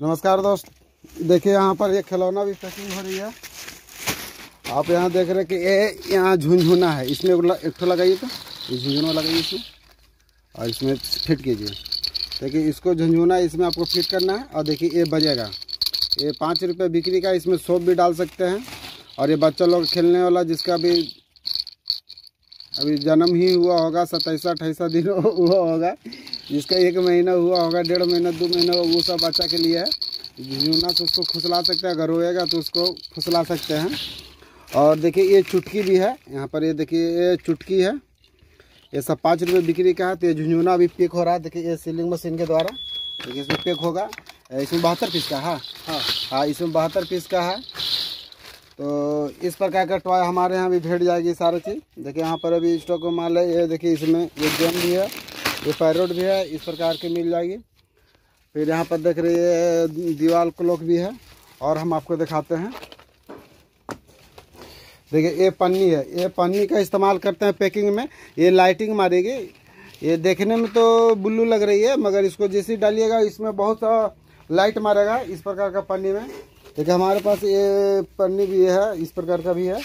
नमस्कार दोस्त, देखिए यहाँ पर एक खिलौना भी पैकिंग हो रही है। आप यहाँ देख रहे हैं कि ये यहाँ झुनझुना है, इसमें एक ठो लगाइए, तो ये झुनझुना लगाइए इसमें और इसमें फिट कीजिए। देखिए इसको झुनझुना इसमें आपको फिट करना है और देखिए ये बजेगा। ये 5 रुपये बिक्री का, इसमें सोप भी डाल सकते हैं। और ये बच्चा लोग खेलने वाला जिसका अभी जन्म ही हुआ होगा, 27-28 दिन हुआ होगा, जिसका 1 महीना हुआ होगा, 1.5 महीना 2 महीना, वो सब बच्चा के लिए है। झुनझुना से उसको फुसला सकते हैं, अगर रोएगा तो उसको फुसला सकते हैं। और देखिए ये चुटकी भी है यहाँ पर, ये देखिए ये चुटकी है, ये सब 5 रुपये बिक्री का है। तो ये झुनझुना अभी पैक हो रहा है। देखिए ये सीलिंग मशीन के द्वारा देखिए इसमें पैक होगा। इसमें 72 पीस का है। हाँ, इसमें 72 पीस का है। तो इस प्रकार का टॉय हमारे यहाँ भी भेट जाएगी सारी चीज़। देखिए यहाँ पर अभी स्टॉक में माल है। ये देखिए इसमें ये गेम भी है, ये पैरोट भी है, इस प्रकार की मिल जाएगी। फिर यहाँ पर देख रही है दीवार क्लॉक भी है। और हम आपको दिखाते हैं, देखिए ये पन्नी है, ये पन्नी का इस्तेमाल करते हैं पैकिंग में। ये लाइटिंग मारेगी, ये देखने में तो ब्लू लग रही है, मगर इसको जैसे डालिएगा इसमें बहुत सा लाइट मारेगा। इस प्रकार का पन्नी में देखिए हमारे पास ये पन्नी भी है, इस प्रकार का भी है।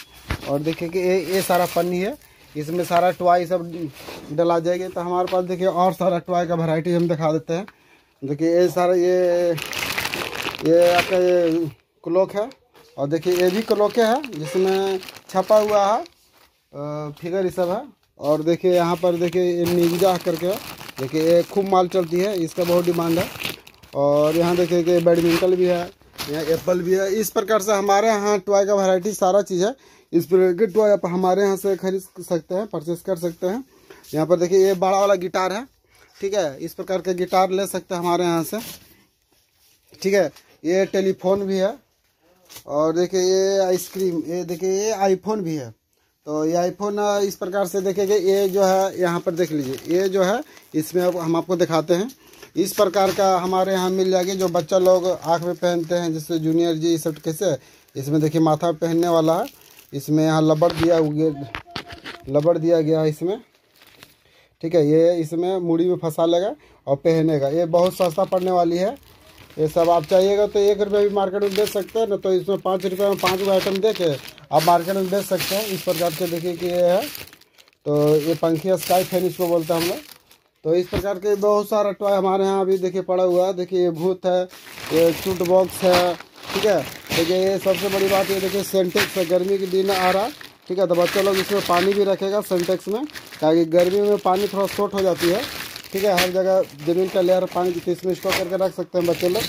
और देखिए कि ये सारा पन्नी है, इसमें सारा टॉय सब डला जाएगी। तो हमारे पास देखिए और सारा टॉय का वैरायटी हम दिखा देते हैं। देखिए ये सारा ये आपका ये क्लॉक है। और देखिए ये भी क्लॉक है जिसमें छपा हुआ है फिगर ये सब है। और देखिए यहाँ पर देखिए ये निंजा करके, देखिए ये खूब माल चलती है, इसका बहुत डिमांड है। और यहाँ देखिए कि बैडमिंटन भी है, यहाँ एप्पल भी है। इस प्रकार से हमारे यहाँ टॉय का वैरायटी सारा चीज़ है। इस प्रकार के टॉय आप हमारे यहाँ से खरीद सकते हैं, परचेस कर सकते हैं। यहाँ पर देखिए ये बड़ा वाला गिटार है, ठीक है, इस प्रकार के गिटार ले सकते हैं हमारे यहाँ से, ठीक है। ये टेलीफोन भी है। और देखिए ये आइसक्रीम, ये देखिए ये आईफोन भी है। तो ये आईफोन इस प्रकार से देखिए कि ये जो है यहाँ पर देख लीजिए, ये जो है इसमें हम आपको दिखाते हैं। इस प्रकार का हमारे यहाँ मिल जाएगी, जो बच्चा लोग आँख में पहनते हैं, जैसे जूनियर जी सब कैसे। इसमें देखिए माथा पहनने वाला है, इसमें यहाँ लबड़ दिया गया है इसमें, ठीक है। ये इसमें मुड़ी में फंसा लेगा और पहनेगा। ये बहुत सस्ता पड़ने वाली है। ये सब आप चाहिएगा तो 1 रुपये भी मार्केट में बेच सकते हैं ना, तो इसमें 5 रुपये में 5 आइटम दे के आप मार्केट में बेच सकते हैं। इस प्रकार से देखिए कि ये है, तो ये पंखी स्काई फैन इसको बोलते हैं हम लोग। तो इस प्रकार के बहुत सारा टॉय हमारे यहाँ अभी देखिए पड़ा हुआ है। देखिए ये भूत है, ये चूट बॉक्स है, ठीक है। देखिए ये सबसे बड़ी बात ये देखिए सेंटेक्स है, गर्मी के दिन आ रहा, ठीक है। तो बच्चे लोग इसमें पानी भी रखेगा सेंटेक्स में, ताकि गर्मी में पानी थोड़ा शॉर्ट हो जाती है, ठीक है। हर जगह जमीन का लेयर पानी की इसमें स्टोर करके रख सकते हैं बच्चे लोग,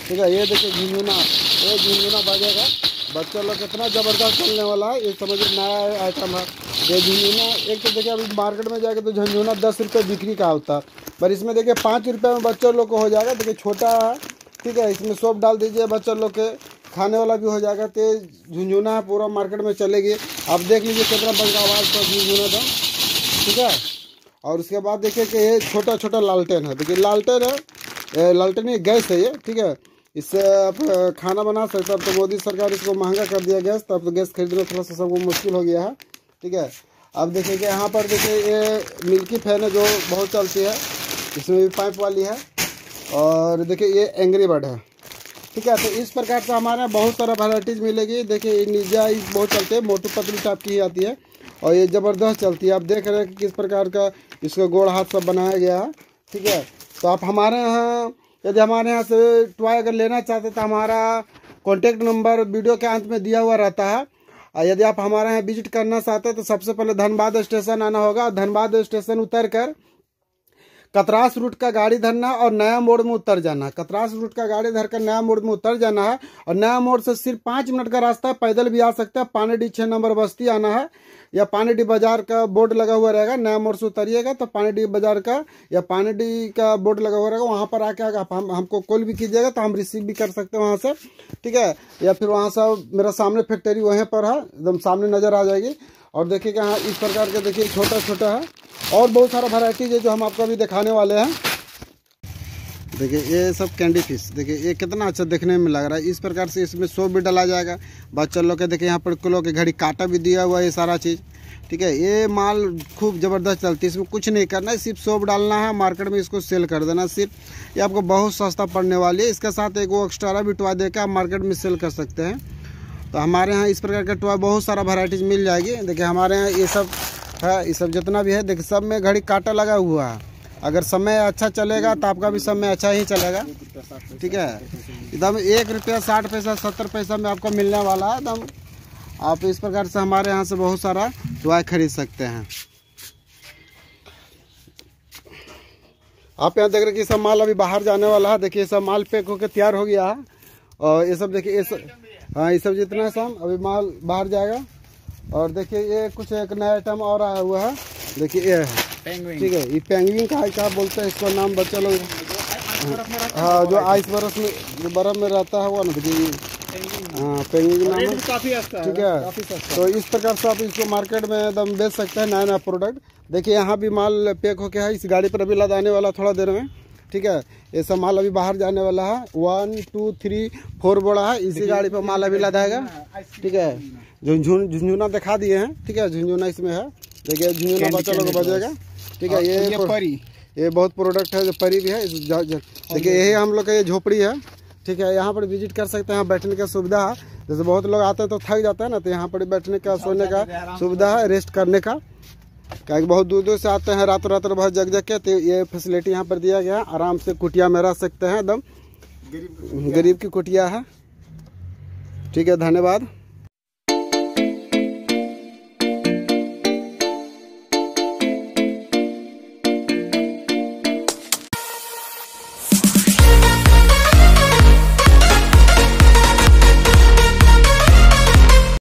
ठीक है। ये देखिए झुनझुना, ये झुनझुना बजेगा, बच्चा लोग कितना ज़बरदस्त चलने वाला है। ये समझिए नया आइटम है ये झुनझुना। एक तो देखिए अभी मार्केट में जाके तो झुनझुना 10 रुपये बिक्री का होता है, पर इसमें देखिए 5 रुपये में बच्चों लोग को हो जाएगा। देखिए छोटा है, ठीक है, इसमें सोप डाल दीजिए, बच्चों लोग के खाने वाला भी हो जाएगा। तो झुनझुना है, पूरा मार्केट में चलेगी। आप देख लीजिए कितना बंका आवाज़ का झुनझुना था, ठीक है। और उसके बाद देखिए कि ये छोटा छोटा लालटेन है। देखिए लालटेन है, लालटेन ये गैस है ये, ठीक है। इससे आप खाना बना सकते हैं। अब तो मोदी सरकार इसको महंगा कर दिया गैस, तब तो गैस खरीदना थोड़ा सा सबको मुश्किल हो गया है, ठीक है। अब देखिए कि यहाँ पर देखिए ये मिल्की फैन है जो बहुत चलती है, इसमें भी पाइप वाली है। और देखिए ये एंग्री बर्ड है, ठीक है। तो इस प्रकार से हमारे यहाँ बहुत सारा वैराइटीज़ मिलेगी। देखिए ये निंजा बहुत चलते हैं, मोटू पतली टाइप की ही आती है और ये ज़बरदस्त चलती है। आप देख रहे हैं कि किस प्रकार का इसको गोड़ हाथ सब बनाया गया है, ठीक है। तो आप हमारे यहाँ यदि हमारे यहाँ से टॉय अगर लेना चाहते हैं तो हमारा कॉन्टैक्ट नंबर वीडियो के अंत में दिया हुआ रहता है। और यदि आप हमारे यहाँ विजिट करना चाहते हैं तो सबसे पहले धनबाद स्टेशन आना होगा। धनबाद स्टेशन उतर कर कतरास रूट का गाड़ी धरना और नया मोड़ में उतर जाना। कतरास रूट का गाड़ी धरकर नया मोड़ में उतर जाना है। और नया मोड़ से सिर्फ 5 मिनट का रास्ता है, पैदल भी आ सकते हैं। पानीडी 6 नंबर बस्ती आना है, या पानीडी बाजार का बोर्ड लगा हुआ रहेगा। नया मोड़ से उतरिएगा तो पानीडी बाजार का या पानीडी का बोर्ड लगा हुआ रहेगा, वहाँ पर आके आप हमको कॉल भी कीजिएगा तो हम रिसीव भी कर सकते हैं वहाँ से, ठीक है। या फिर वहाँ से मेरा सामने फैक्ट्री वहीं पर है, एकदम सामने नज़र आ जाएगी। और देखिए कि हाँ इस प्रकार के देखिए छोटा छोटा है और बहुत सारा वैराइटीज है जो हम आपको अभी दिखाने वाले हैं। देखिए ये सब कैंडी फिश, देखिए ये कितना अच्छा देखने में लग रहा है। इस प्रकार से इसमें सोप भी डाला जाएगा बच्चा लोग के। देखिए यहाँ पर किलो की घड़ी कांटा भी दिया हुआ है, ये सारा चीज़, ठीक है। ये माल खूब ज़बरदस्त चलती है, इसमें कुछ नहीं करना है, सिर्फ सोप डालना है, मार्केट में इसको सेल कर देना सिर्फ। ये आपको बहुत सस्ता पड़ने वाली है। इसके साथ एक वो एक्स्ट्रा भी टॉय देकर आप मार्केट में सेल कर सकते हैं। तो हमारे यहाँ इस प्रकार का टॉय बहुत सारा वैराइटीज मिल जाएगी। देखिए हमारे यहाँ ये सब है, ये सब जितना भी है देखिए सब में घड़ी कांटा लगा हुआ है। अगर समय अच्छा चलेगा तो आपका भी समय अच्छा ही चलेगा, ठीक है। एकदम 1 रुपया 60 पैसा 70 पैसा में आपको मिलने वाला है एकदम। आप इस प्रकार से हमारे यहाँ से बहुत सारा टॉय खरीद सकते हैं। आप यहाँ देख रहे हैं कि सब माल अभी बाहर जाने वाला है। देखिए सब माल पैक होकर तैयार हो गया है। और ये सब देखिए हाँ ये सब जितना है सब अभी माल बाहर जाएगा। और देखिए ये कुछ एक नया आइटम और आया हुआ है। देखिए ये है, ठीक है, ये पेंगुइन का है, क्या बोलते हैं इसका नाम बच्चा लोग, हाँ जो आइस बर्फ में जो बर्फ में रहता है वो ना, देखिए हाँ पेंगुइन नाम है, काफी अच्छा, ठीक है। तो इस प्रकार से आप इसको मार्केट में एकदम बेच सकते हैं, नया नया प्रोडक्ट। देखिए यहाँ भी माल पैक होके है, इस गाड़ी पर अभी लदाने वाला थोड़ा देर में, ठीक है। ये सब माल अभी बाहर जाने वाला है। 1 2 3 4 बोड़ा है, इसी गाड़ी पर माल अभी लदाएगा, ठीक है। जो झुंझुना दिखा दिए हैं, ठीक है, झुंझुना इसमें है। देखिए झुंझुना बच्चा लोग बजेगा, ठीक है। ये परी, ये बहुत प्रोडक्ट है जो परी भी है। देखिए यही हम लोग का ये झोपड़ी है, ठीक है। यहाँ पर विजिट कर सकते हैं, बैठने की सुविधा है। जैसे बहुत लोग आते हैं तो थक जाता है ना, तो यहाँ पर बैठने का सोने का सुविधा है, रेस्ट करने का। क्या बहुत दूर दूर से आते हैं, रात भर जग के, तो ये फैसिलिटी यहाँ पर दिया गया है। आराम से कुटिया में रह सकते हैं, एकदम गरीब की कुटिया है, ठीक है। धन्यवाद।